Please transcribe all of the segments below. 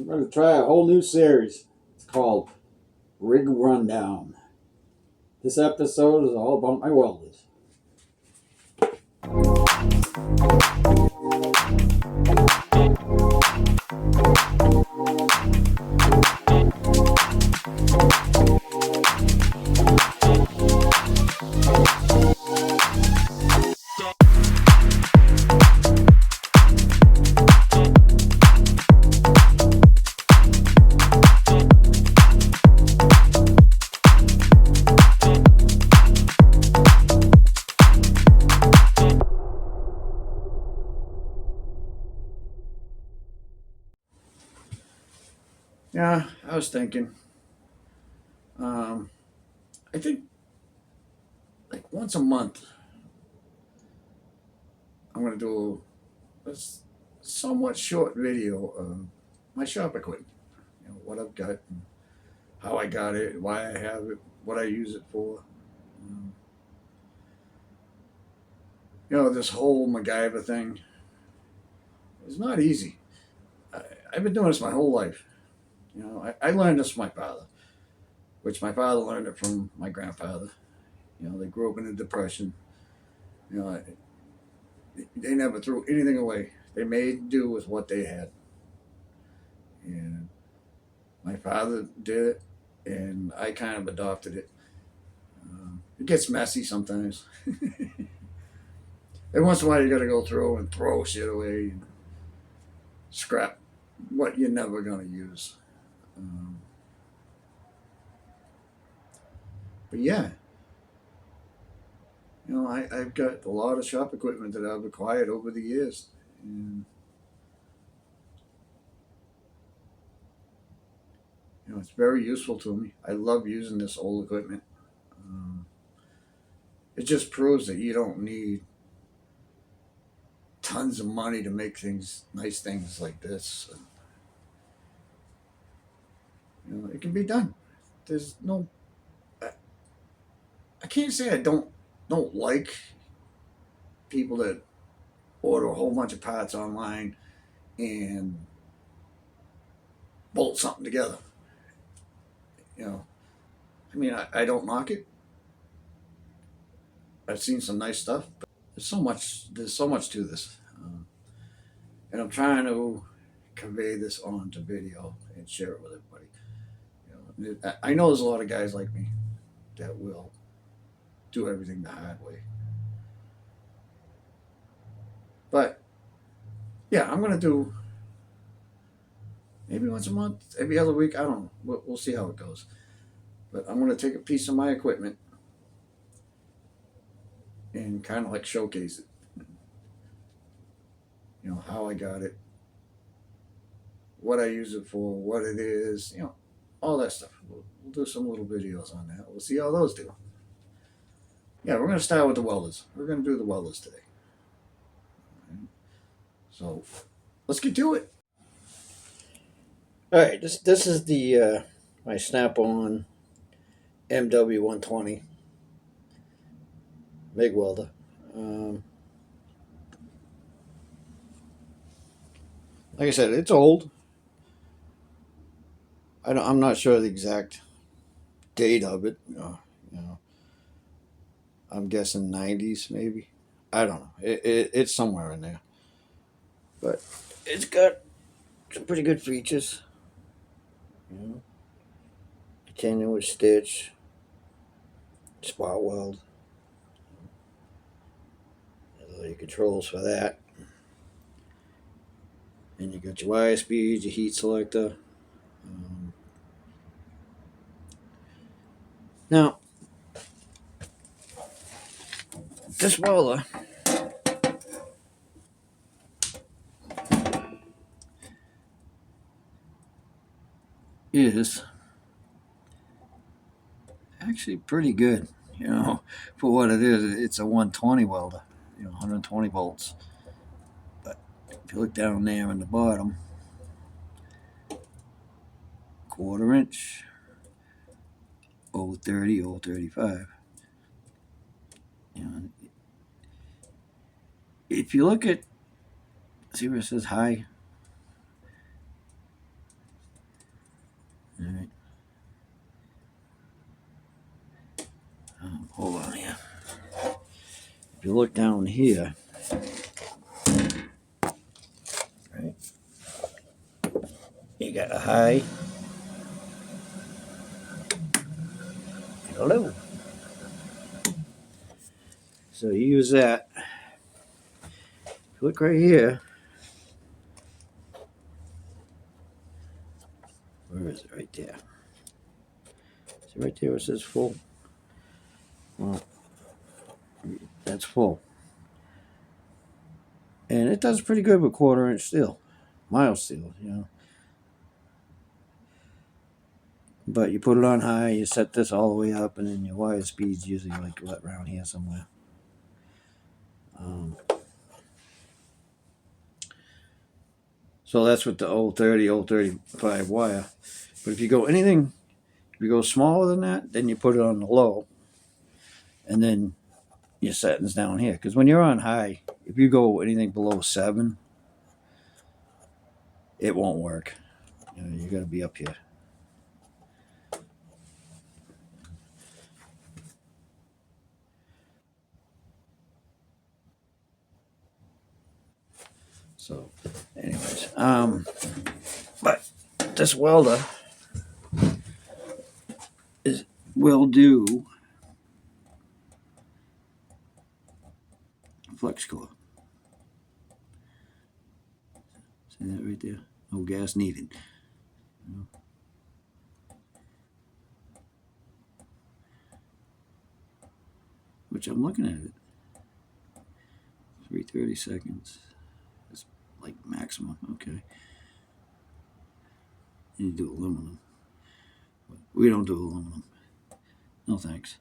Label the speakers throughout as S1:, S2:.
S1: I'm going to try a whole new series. It's called Rig Rundown. This episode is all about my welders. Yeah, I was thinking. I think like once a month, I'm going to do a somewhat short video of my shop equipment. You know, what I've got, and how I got it, why I have it, what I use it for. Um, this whole MacGyver thing is not easy. I've been doing this my whole life. I learned this from my father, which my father learned it from my grandfather. They grew up in the Depression. You know, they never threw anything away. They made do with what they had. And my father did it, and I kind of adopted it. It gets messy sometimes. Every once in a while, you got to go through and throw shit away and scrap what you're never going to use. But yeah, I've got a lot of shop equipment that I've acquired over the years. And, it's very useful to me. I love using this old equipment. It just proves that you don't need tons of money to make nice things like this. It can be done. There's no, I can't say I don't like people that order a whole bunch of parts online and bolt something together. I don't knock it. I've seen some nice stuff, but there's so much to this. And I'm trying to convey this onto video and share it with everybody. I know there's a lot of guys like me that will do everything the hard way. But yeah, I'm gonna do maybe once a month, every other week. I don't know. We'll see how it goes. But I'm gonna take a piece of my equipment and kind of like showcase it. How I got it, what I use it for, what it is, all that stuff. We'll do some little videos on that. We'll see how those do. Yeah, we're going to start with the welders. We're going to do the welders today. So let's get to it. All right, this is the my Snap-on MW120 MIG welder. Like I said, it's old. I'm not sure the exact date of it. I'm guessing 90s maybe. I don't know. It's somewhere in there. But it's got some pretty good features. Continuous stitch, spot weld. There's all your controls for that. And you got your wire speed, your heat selector. Now, this welder is actually pretty good, for what it is. It's a 120 welder, 120 volts. But if you look down there in the bottom, 1/4 inch, 030, 035. If you look at, see where it says high, right. Hold on here. If you look down here, right, you got a high and a low. So you use that. If you look right here, where is it? Right there. See right there where it says full? Well, that's full. And it does pretty good with 1/4 inch steel, mild steel, you know. But you put it on high, you set this all the way up, and then your wire speed's usually like around here somewhere. So that's with the old 30, old 35 wire. But if you go smaller than that, then you put it on the low, and then your settings down here. Because when you're on high, if you go anything below 7, it won't work. You know, you got to be up here. So, anyways, but this welder will do flex core. See that right there? No gas needed. You know? Which I'm looking at it. 330 seconds. That's like maximum. Okay. You do aluminum. We don't do aluminum. No thanks.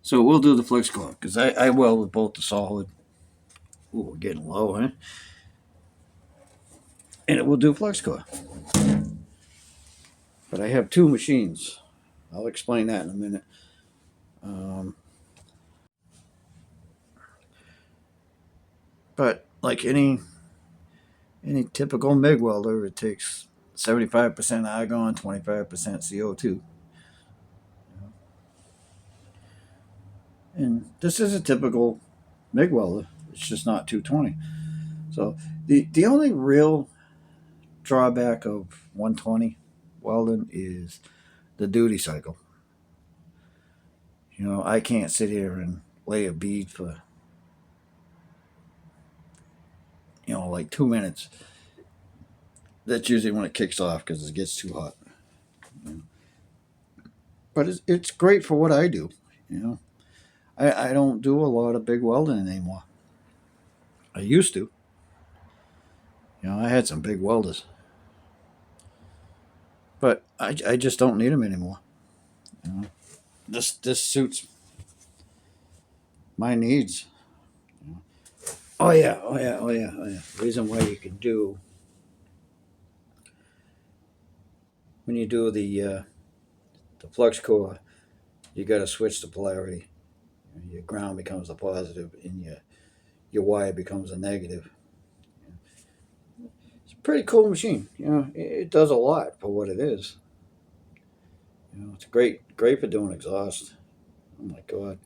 S1: So we'll do the flex core because I weld with both the solid. Ooh, we're getting low, huh? And it will do flex core. But I have 2 machines. I'll explain that in a minute. But like any typical MIG welder, it takes 75% argon, 25% CO2. And this is a typical MIG welder. It's just not 220. So the only real drawback of 120 welding is the duty cycle. You know, I can't sit here and lay a bead for, you know, like 2 minutes. That's usually when it kicks off because it gets too hot. But it's great for what I do. You know, I don't do a lot of big welding anymore. I used to. You know, I had some big welders. But I just don't need them anymore. You know, this suits my needs. Oh yeah, oh yeah, oh yeah, oh yeah. Reason why you can do when you do the flux core, you got to switch the polarity. Your ground becomes a positive, and your wire becomes a negative. It's a pretty cool machine. You know, it does a lot for what it is. You know, it's great for doing exhaust. Oh my god.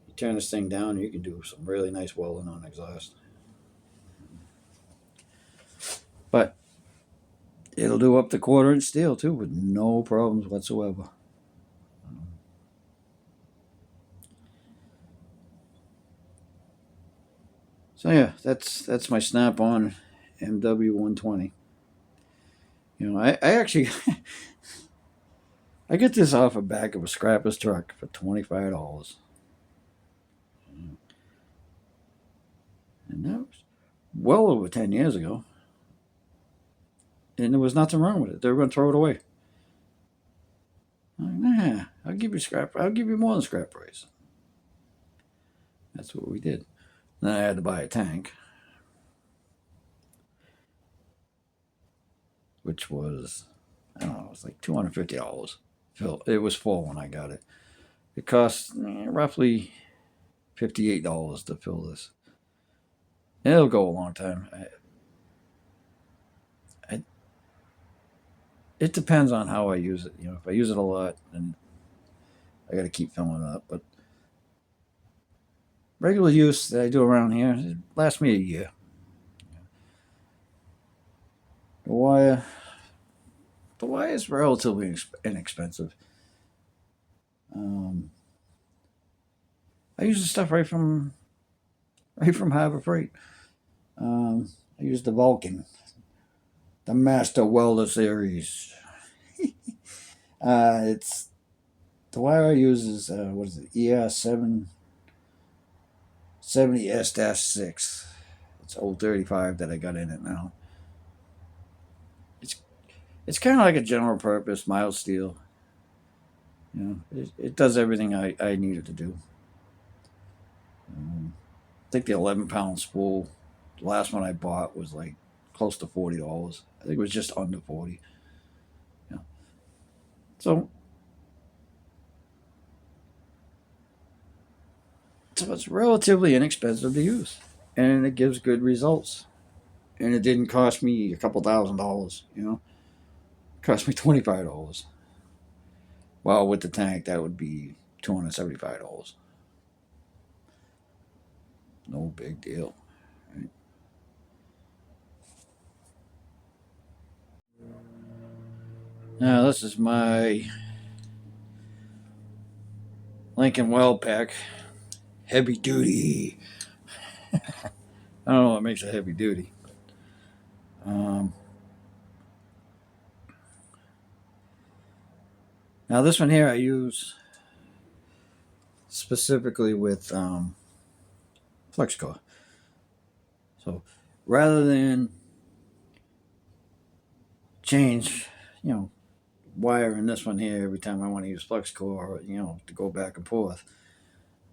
S1: You turn this thing down, you can do some really nice welding on exhaust. But it'll do up to 1/4 inch steel too with no problems whatsoever. So yeah, that's my Snap-on MW120. You know, I actually I get this off the back of a scrapper's truck for $25. And that was well over 10 years ago. And there was nothing wrong with it. They were going to throw it away. I'm like, nah, I'll give you more than scrap price. That's what we did. Then I had to buy a tank, which was, I don't know, it was like $250. It was full when I got it. It cost roughly $58 to fill this. It'll go a long time. I, it depends on how I use it. If I use it a lot, then I got to keep filling it up. But regular use that I do around here, it lasts me a year. The wire, the wire is relatively inexpensive. Um, I use the stuff right from Harbor Freight. I use the Vulcan, the Master Welder series. It's the wire I use is what is it? ER770S-6. It's old 35 that I got in it now. It's it's kind of like a general purpose mild steel. It does everything I need it to do. I think the 11-pound spool, the last one I bought was like close to $40. I think it was just under 40. Yeah. So so it's relatively inexpensive to use, and it gives good results. And it didn't cost me a couple $1,000s. It cost me $25. Well, with the tank, that would be $275. No big deal. Right? Now this is my Lincoln Weld Pack, heavy duty. I don't know what makes it heavy duty. Um, Now this one here I use specifically with flex core. So rather than change, wire in this one here every time I want to use flex core, to go back and forth,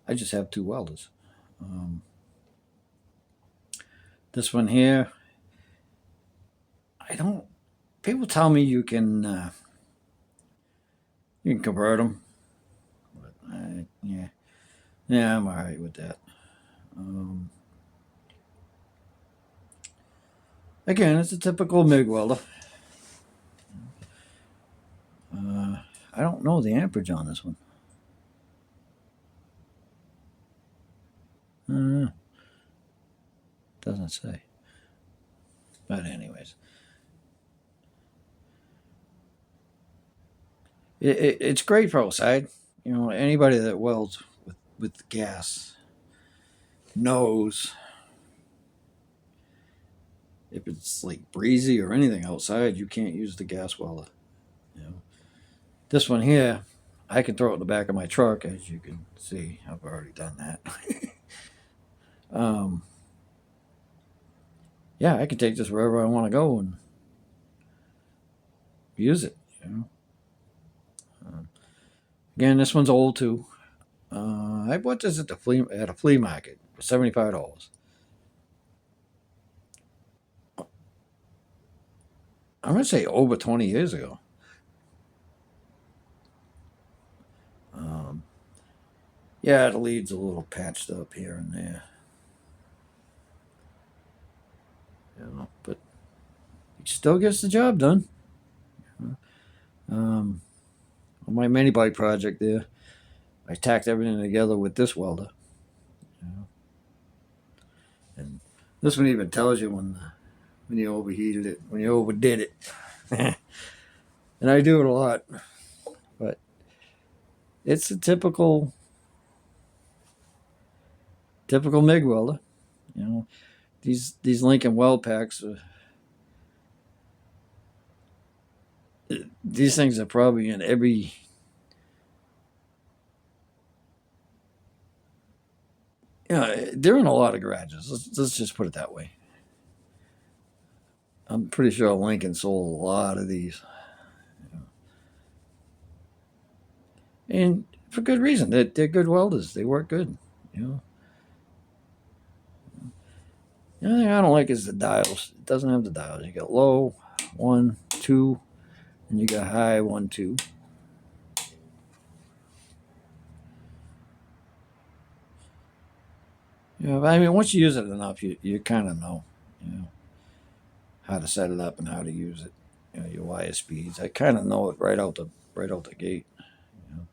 S1: I just have two welders. Um, this one here, I don't. People tell me you can convert them, but yeah, I'm all right with that. Um, Again, it's a typical MIG welder. I don't know the amperage on this one. Uh, doesn't say. But anyways, it's great for outside. Anybody that welds with gas knows if it's like breezy or anything outside, you can't use the gas welder. You know, this one here, I can throw it in the back of my truck, as you can see. I've already done that. um, yeah, I can take this wherever I want to go and use it. Um, Again, this one's old too. I bought this at a flea market for $75. I'm gonna say over 20 years ago. Um, yeah, the lead's a little patched up here and there, but it still gets the job done. Um, on my mini bike project there, I tacked everything together with this welder, you know, and this one even tells you when you overheated it, when you overdid it, and I do it a lot, but it's a typical MIG welder. You know, these Lincoln Weld packs, these things are probably in every. They're in a lot of garages. Let's just put it that way. I'm pretty sure Lincoln sold a lot of these, and for good reason. They're good welders. They work good. You know, the only thing I don't like is the dials. It doesn't have the dials. You got low, 1, 2, and you got high, 1, 2. Yeah, but I mean, once you use it enough, you kind of know, you know, how to set it up and how to use it. You know, your wire speeds. I kind of know it right out the gate. You know.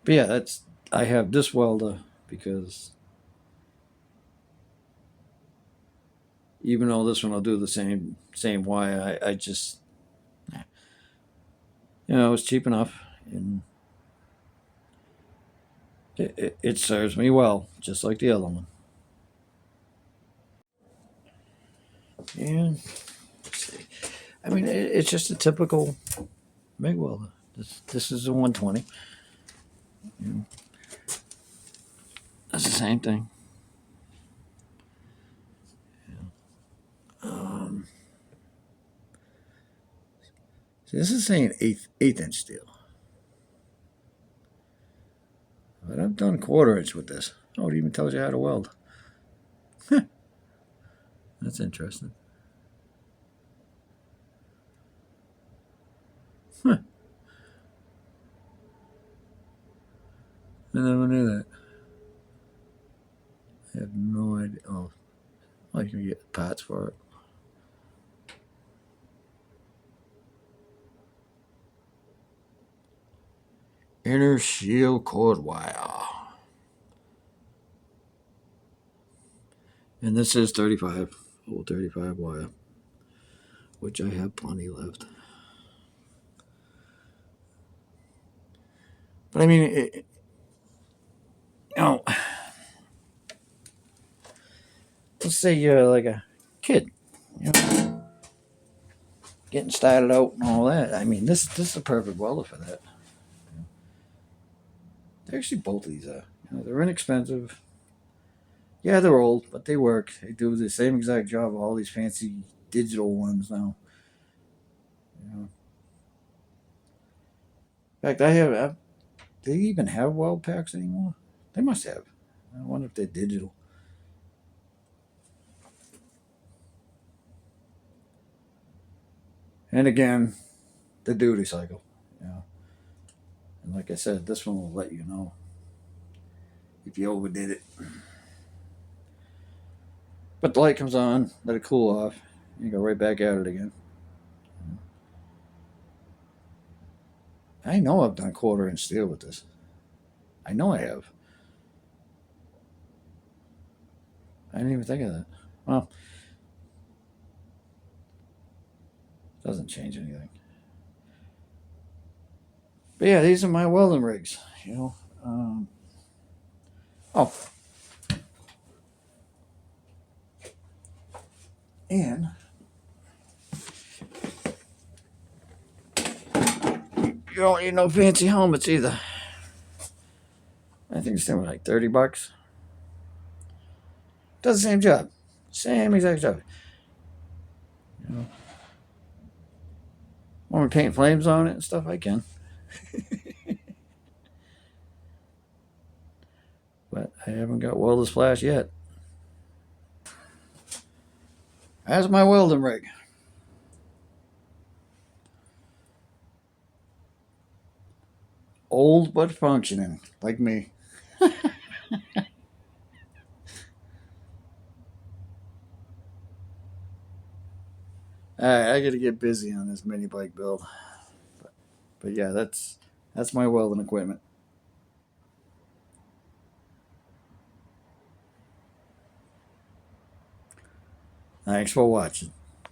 S1: But yeah, that's I have this welder because even though this one will do the same wire, I just it's cheap enough and it serves me well, just like the other one. And let's see. I mean, it's just a typical MIG welder. This is a 120. You know, that's the same thing. Um, See, this is saying eighth inch steel, but I've done quarter inch with this. Oh, it even tells you how to weld. That's interesting. Huh. I never knew that. I have no idea. Oh, I can get parts for it. Inner shield cord wire. And this is 35. Old 35 wire, which I have plenty left. But I mean, you know, let's say you're like a kid, you know, getting started out and all that. I mean, this is the perfect welder for that. Actually, both of these are. You know, they're inexpensive. Yeah, they're old, but they work. They do the same exact job of all these fancy digital ones now. You know. In fact, do they even have weld packs anymore? They must have. I wonder if they're digital. And again, the duty cycle. You know. And like I said, this one will let you know if you overdid it. But the light comes on, let it cool off, you go right back at it again. I know I've done quarter inch steel with this. I know I have. I didn't even think of that. Well, it doesn't change anything. But yeah, these are my welding rigs. You know. Oh, and you don't need no fancy helmets either. I think it's something like $30. Does the same job, same exact job. You know, when we paint flames on it and stuff, I can. But I haven't got welder's flash yet. That's my welding rig. Old but functioning, like me. All right, I got to get busy on this mini bike build. But yeah, that's my welding equipment. Thanks for watching.